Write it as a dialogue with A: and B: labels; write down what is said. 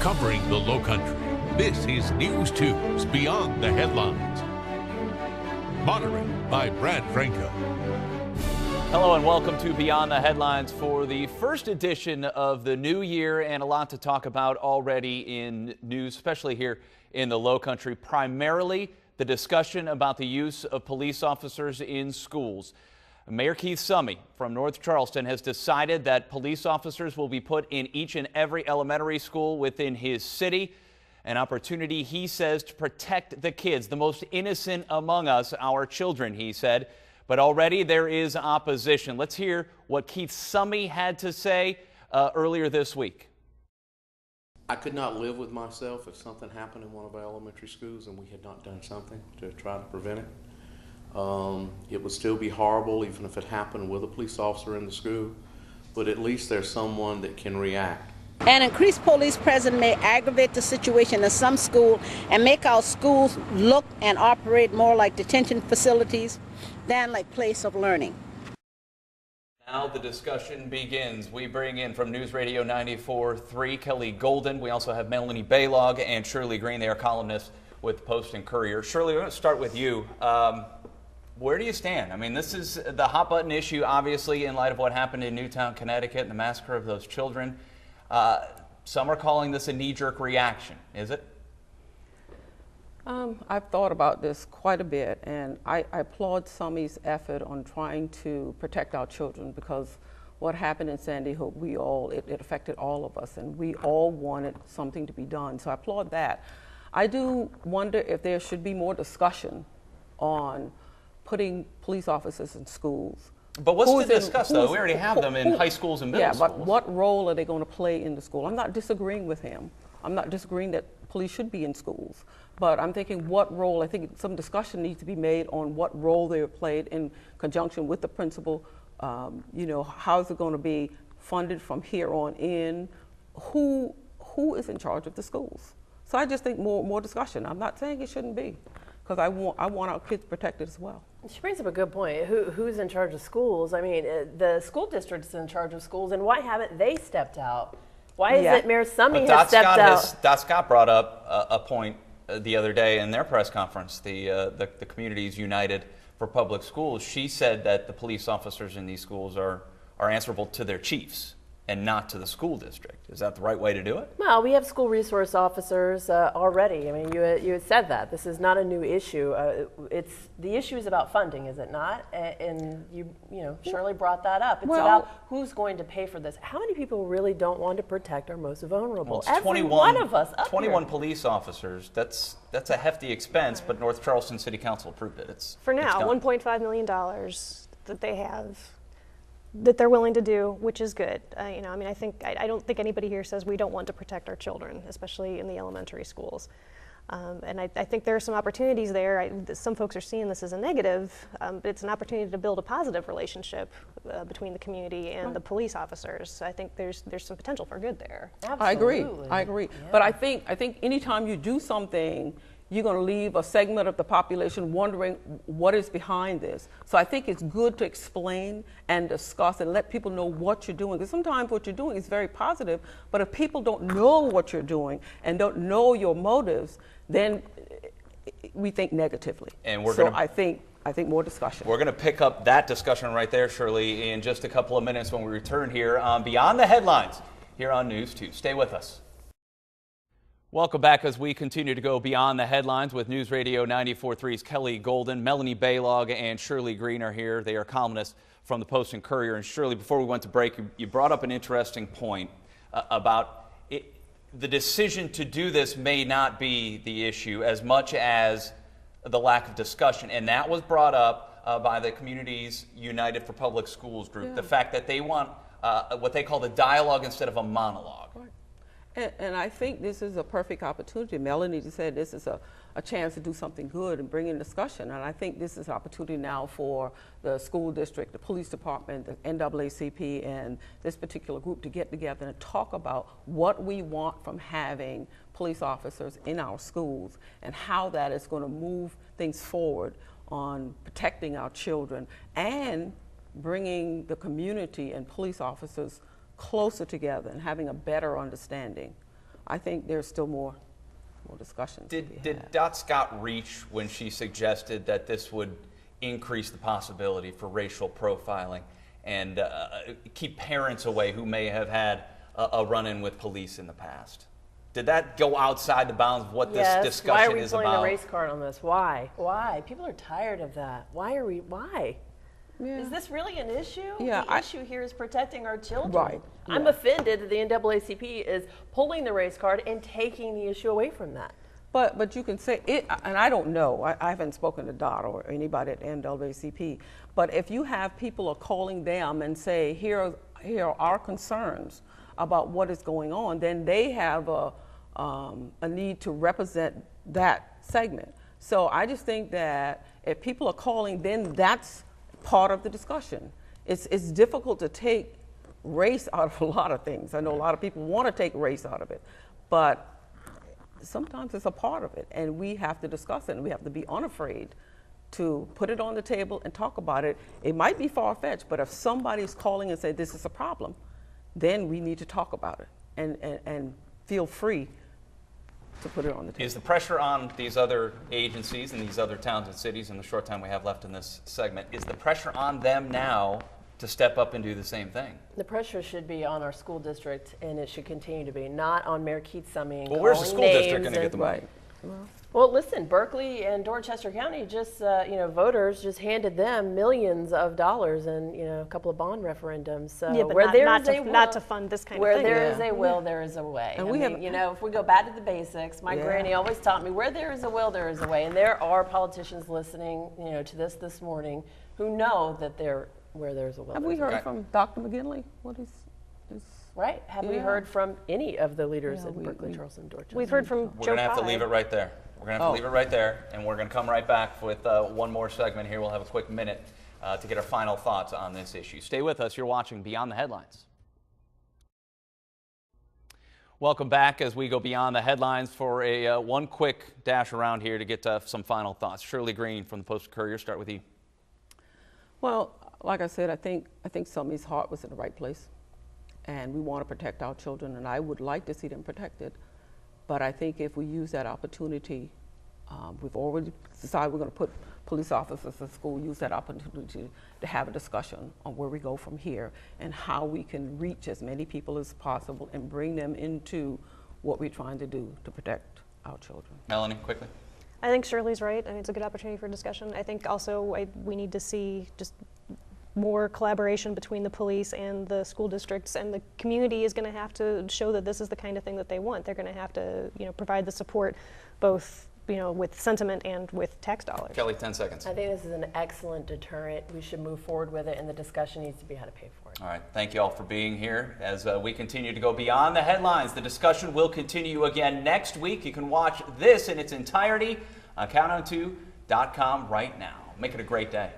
A: covering the Lowcountry. This is News 2's Beyond the Headlines. Moderated by Brad Franco.
B: Hello and welcome to Beyond the Headlines for the first edition of the new year, and a lot to talk about already in news, especially here in the Lowcountry. Primarily the discussion about the use of police officers in schools. Mayor Keith Summey from North Charleston has decided that police officers will be put in each and every elementary school within his city. An opportunity, he says, to protect the kids, the most innocent among us, our children, he said. But already there is opposition. Let's hear what Keith Summey had to say earlier this week.
C: I could not live with myself if something happened in one of our elementary schools and we had not done something to try to prevent it. It would still be horrible even if it happened with a police officer in the school, but at least there's someone that can react.
D: An increased police presence may aggravate the situation in some schools and make our schools look and operate more like detention facilities than like place of learning.
B: Now the discussion begins. We bring in from News Radio 94.3 Kelly Golden. We also have Melanie Baylog and Shirley Green. They are columnists with Post and Courier. Shirley, we're going to start with you. Where do you stand? I mean, this is the hot button issue, obviously, in light of what happened in Newtown, Connecticut, and the massacre of those children. Some are calling this a knee-jerk reaction. Is it?
E: I've thought about this quite a bit, and I applaud Summey's effort on trying to protect our children, because what happened in Sandy Hook, it affected all of us, and we all wanted something to be done. So I applaud that. I do wonder if there should be more discussion on putting police officers in schools.
B: But what's to discuss, though? We already have them in high schools and middle schools.
E: Yeah, but what role are they going to play in the school? I'm not disagreeing with him. I'm not disagreeing that police should be in schools. But I'm thinking what role, I think some discussion needs to be made on what role they are played in conjunction with the principal. How is it going to be funded from here on in? Who is in charge of the schools? So I just think more discussion. I'm not saying it shouldn't be, because I want our kids protected as well.
F: She brings up a good point. Who's in charge of schools? I mean, the school district's in charge of schools, and why haven't they stepped out? Why is it Mayor Summey has stepped out?
B: Dot Scott brought up a point the other day in their press conference, the Communities United for Public Schools. She said that the police officers in these schools are answerable to their chiefs and not to the school district. Is that the right way to do it?
F: Well, we have school resource officers already. I mean, you had said that. This is not a new issue. The issue is about funding, is it not? And Shirley brought that up. It's about who's going to pay for this. How many people really don't want to protect our most vulnerable?
B: Well, it's 21,
F: one of us up
B: 21
F: here.
B: Police officers. That's a hefty expense, but North Charleston City Council approved it.
G: For now, $1.5 million that they have, that they're willing to do, which is good. I don't think anybody here says we don't want to protect our children, especially in the elementary schools. And I think there are some opportunities there. Some folks are seeing this as a negative, but it's an opportunity to build a positive relationship between the community and the police officers. So I think there's some potential for good there.
F: Absolutely.
E: I agree.
F: Yeah.
E: But I think anytime you do something, you're going to leave a segment of the population wondering what is behind this. So I think it's good to explain and discuss and let people know what you're doing. Because sometimes what you're doing is very positive, but if people don't know what you're doing and don't know your motives, then we think negatively.
B: And
E: I think more discussion.
B: We're going to pick up that discussion right there, Shirley, in just a couple of minutes when we return here on Beyond the Headlines here on News 2. Stay with us. Welcome back as we continue to go beyond the headlines with News Radio 94.3's Kelly Golden. Melanie Baylog and Shirley Green are here. They are columnists from the Post and Courier. And Shirley, before we went to break, you brought up an interesting point about it. The decision to do this may not be the issue as much as the lack of discussion. And that was brought up by the Communities United for Public Schools group. Yeah. The fact that they want what they call the dialogue instead of a monologue.
E: Right. And I think this is a perfect opportunity. Melanie just said this is a chance to do something good and bring in discussion. And I think this is an opportunity now for the school district, the police department, the NAACP, and this particular group to get together and talk about what we want from having police officers in our schools and how that is going to move things forward on protecting our children and bringing the community and police officers closer together and having a better understanding I think there's still more discussions.
B: Did Dot Scott reach when she suggested that this would increase the possibility for racial profiling and keep parents away who may have had a run-in with police in the past? Did that go outside the bounds of what this discussion is about?
F: Why are we pulling the race card on this? Why? Why? People are tired of that. Why? Yeah. Is this really an issue?
E: Yeah,
F: the issue here is protecting our children.
E: Right.
F: I'm offended that the NAACP is pulling the race card and taking the issue away from that.
E: But you can say it, and I don't know. I haven't spoken to Dot or anybody at NAACP. But if you have people are calling them and say, here are our concerns about what is going on, then they have a need to represent that segment. So I just think that if people are calling, then that's part of the discussion. It's difficult to take race out of a lot of things. I know a lot of people want to take race out of it, but sometimes it's a part of it, and we have to discuss it, and we have to be unafraid to put it on the table and talk about it. It might be far-fetched, but if somebody's calling and say this is a problem, then we need to talk about it and feel free to put it on the table.
B: Is the pressure on these other agencies and these other towns and cities, in the short time we have left in this segment, is the pressure on them now to step up and do the same thing?
F: The pressure should be on our school district, and it should continue to be, not on Mayor Keith Summing.
B: Well, where's the school district going to get the money?
F: Well, listen, Berkeley and Dorchester County just, voters just handed them millions of dollars in, a couple of bond referendums. So
G: yeah, but
F: where
G: not to fund this kind of thing.
F: Where there is a will, there is a way.
E: And
F: if we go back to the basics, my granny always taught me, where there is a will, there is a way. And there are politicians listening, to this morning who know that where there's a will.
E: Have we heard from Dr. McGinley? What is
F: right? Have we heard from any of the leaders in Berkeley, Charleston, Dorchester?
G: We've heard from Joe
B: We're going to have to leave it right there. We're going to have to leave it right there, and we're going to come right back with one more segment here. We'll have a quick minute to get our final thoughts on this issue. Stay with us. You're watching Beyond the Headlines. Welcome back as we go beyond the headlines for a one quick dash around here to get to some final thoughts. Shirley Green from the Post-Courier, start with you.
E: Well, like I said, I think Summey's heart was in the right place, and we want to protect our children, and I would like to see them protected. But I think if we use that opportunity, we've already decided we're going to put police officers in school, use that opportunity to have a discussion on where we go from here and how we can reach as many people as possible and bring them into what we're trying to do to protect our children.
B: Melanie, quickly.
G: I think Shirley's right. I mean, it's a good opportunity for discussion. I think also we need to see just more collaboration between the police and the school districts, and the community is going to have to show that this is the kind of thing that they want. They're going to have to, provide the support, both, with sentiment and with tax dollars.
B: Kelly, 10 seconds.
F: I think this is an excellent deterrent. We should move forward with it, and the discussion needs to be how to pay for it.
B: All right. Thank you all for being here. As we continue to go beyond the headlines, the discussion will continue again next week. You can watch this in its entirety on countdown2.com right now. Make it a great day.